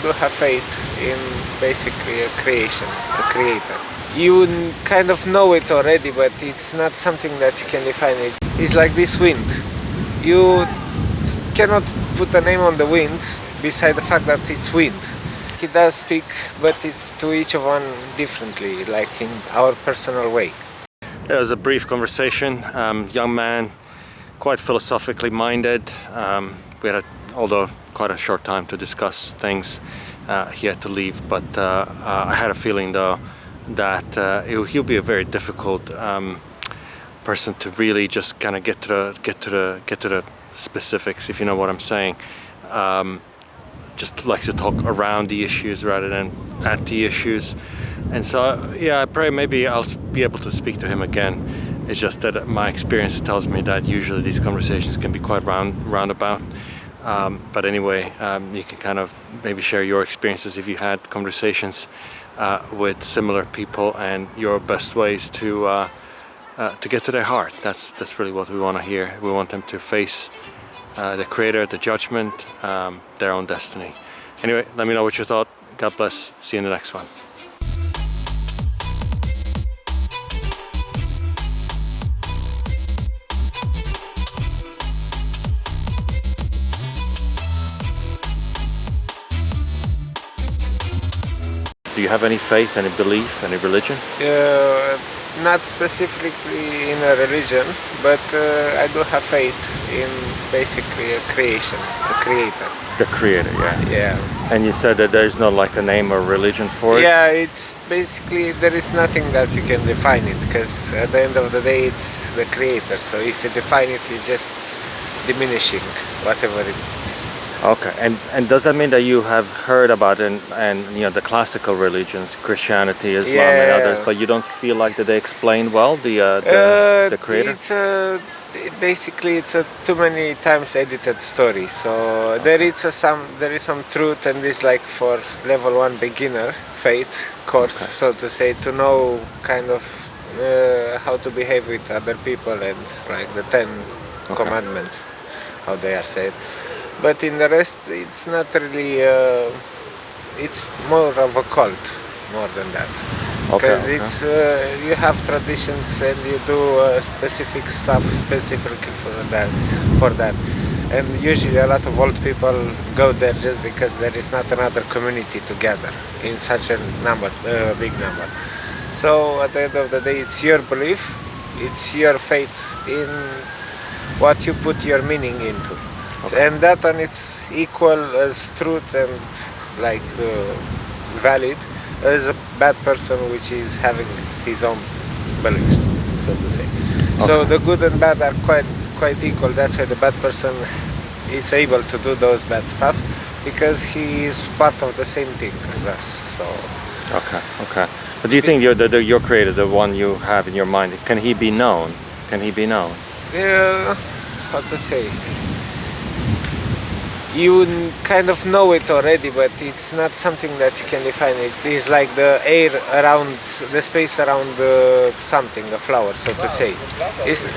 Do have faith in basically a creation, a creator. You kind of know it already, but it's not something that you can define it. It's like this wind. You cannot put a name on the wind beside the fact that it's wind. He does speak, but it's to each of one differently, like in our personal way. It was a brief conversation. Young man, quite philosophically minded. We had, although quite a short time to discuss things. He had to leave, but I had a feeling though that he'll be a very difficult person to really just kind of get to the specifics, if you know what I'm saying. Just likes to talk around the issues rather than at the issues, and so yeah, I pray maybe I'll be able to speak to him again. It's just that my experience tells me that usually these conversations can be quite roundabout. But anyway, you can kind of maybe share your experiences if you had conversations with similar people and your best ways to get to their heart. That's really what we want to hear. We want them to face the Creator, the judgment, their own destiny. Anyway, let me know what you thought. God bless. See you in the next one. Do you have any faith, any belief, any religion? Not specifically in a religion, but I do have faith in basically a creation, a creator. The Creator, yeah. Yeah. And you said that there's not like a name or religion for it? Yeah, it's basically, there is nothing that you can define it, because at the end of the day it's the creator. So if you define it, you're just diminishing whatever it is. Okay, and does that mean that you have heard about it and you know the classical religions, Christianity, Islam, and others, but you don't feel like that they explain well the Creator? Basically it's a too many times edited story. So there is some truth, and this like for level 1 beginner faith course, so to say, to know kind of how to behave with other people, and it's like the 10 commandments, how they are said. But in the rest, it's not really. It's more of a cult, more than that. Because it's you have traditions and you do specific stuff specifically for that. And usually a lot of old people go there just because there is not another community to gather in such a big number. So at the end of the day, it's your belief, it's your faith in what you put your meaning into. And that one it's equal as truth and like valid as a bad person which is having his own beliefs, so to say. So the good and bad are quite equal. That's why the bad person is able to do those bad stuff, because he is part of the same thing as us. So okay. But do you think your Creator, the one you have in your mind, can he be known? Can he be known? How to say? You kind of know it already, but it's not something that you can define. It is like the air around, the space around something, a flower, so to say,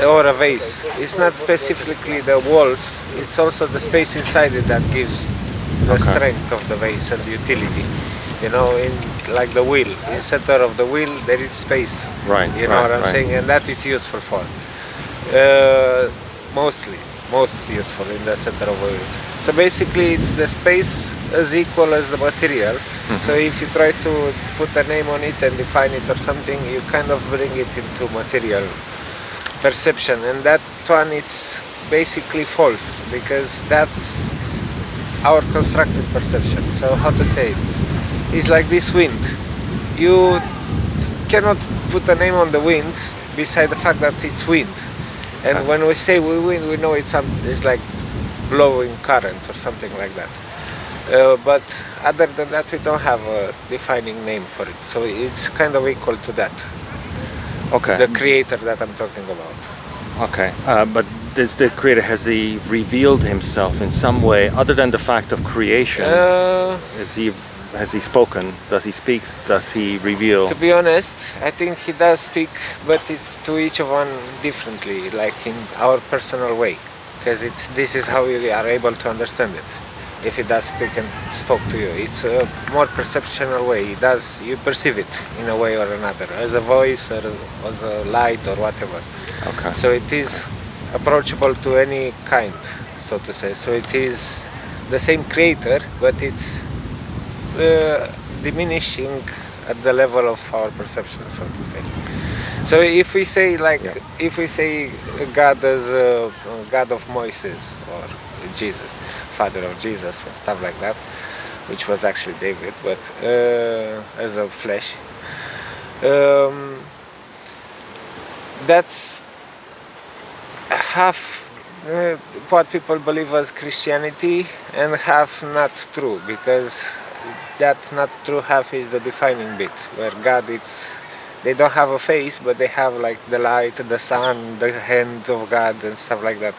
or a vase. It's not specifically the walls, it's also the space inside it that gives the strength of the vase and the utility. You know, in like the wheel, in the center of the wheel there is space. Right. You know what I'm saying? And that it's useful for. Most useful in the center of the wheel. So basically it's the space as equal as the material. So if you try to put a name on it and define it or something, you kind of bring it into material perception, and that one it's basically false, because that's our constructive perception. So how to say it? It's like this wind. You cannot put a name on the wind beside the fact that it's wind. And when we say wind, we know it's like blowing current or something like that. But other than that, we don't have a defining name for it. So it's kind of equal to that. The Creator that I'm talking about. But does the Creator, has he revealed himself in some way other than the fact of creation? Has he spoken? Does he speak? Does he reveal? To be honest, I think he does speak, but it's to each of one differently, like in our personal way. Because this is how we are able to understand it. if it does spoke to you. It's a more perceptual way. You perceive it in a way or another, as a voice or as a light or whatever. Okay. So it is approachable to any kind, so to say. So it is the same creator, but it's diminishing at the level of our perception, so to say. So if we say if we say God as God of Moses or Jesus, father of Jesus and stuff like that, which was actually David, but as a flesh, that's half what people believe as Christianity and half not true, because that not true half is the defining bit, where God, they don't have a face, but they have like the light, the sun, the hand of God and stuff like that.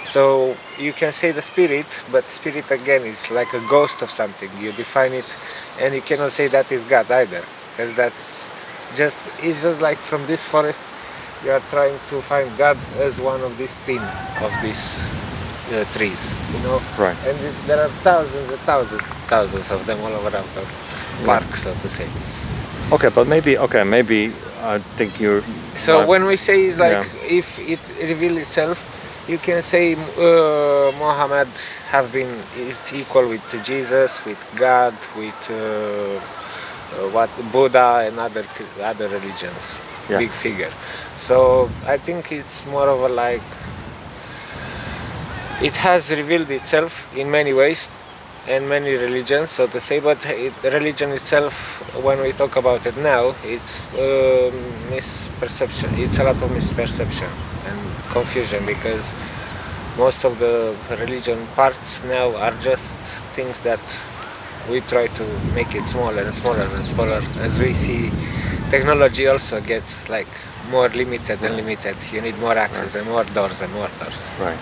So you can say the spirit, but spirit again is like a ghost of something. You define it, and you cannot say that is God either, because it's just like from this forest you are trying to find God as one of these pin of these trees, you know. Right. And there are thousands and thousands of them all over the park, so to say. Okay, but maybe I think you're. So when we say is like if it reveals itself, you can say Muhammad is equal with Jesus, with God, with Buddha and other religions, big figure. So I think it's more of a like, it has revealed itself in many ways and many religions, so to say, but the religion itself, when we talk about it now, it's misperception. It's a lot of misperception and confusion, because most of the religion parts now are just things that we try to make it smaller and smaller and smaller. As we see, technology also gets like more limited and limited. You need more access and more doors and more doors. Right.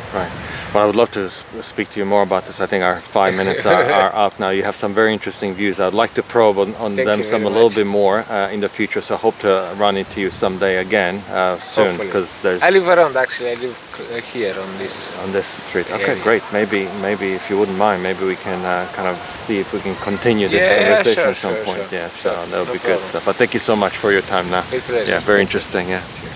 Well, I would love to speak to you more about this. I think our 5 minutes are up now. You have some very interesting views. I'd like to probe on them a little bit more in the future. So I hope to run into you someday again soon, because there's. I live around, actually. I live here on this street. Okay, area. great. Maybe if you wouldn't mind, maybe we can kind of see if we can continue this conversation at some point. Sure. Yeah, so that would be good stuff. But thank you so much for your time now. Big pleasure. Yeah, very interesting. Yeah. Cheers.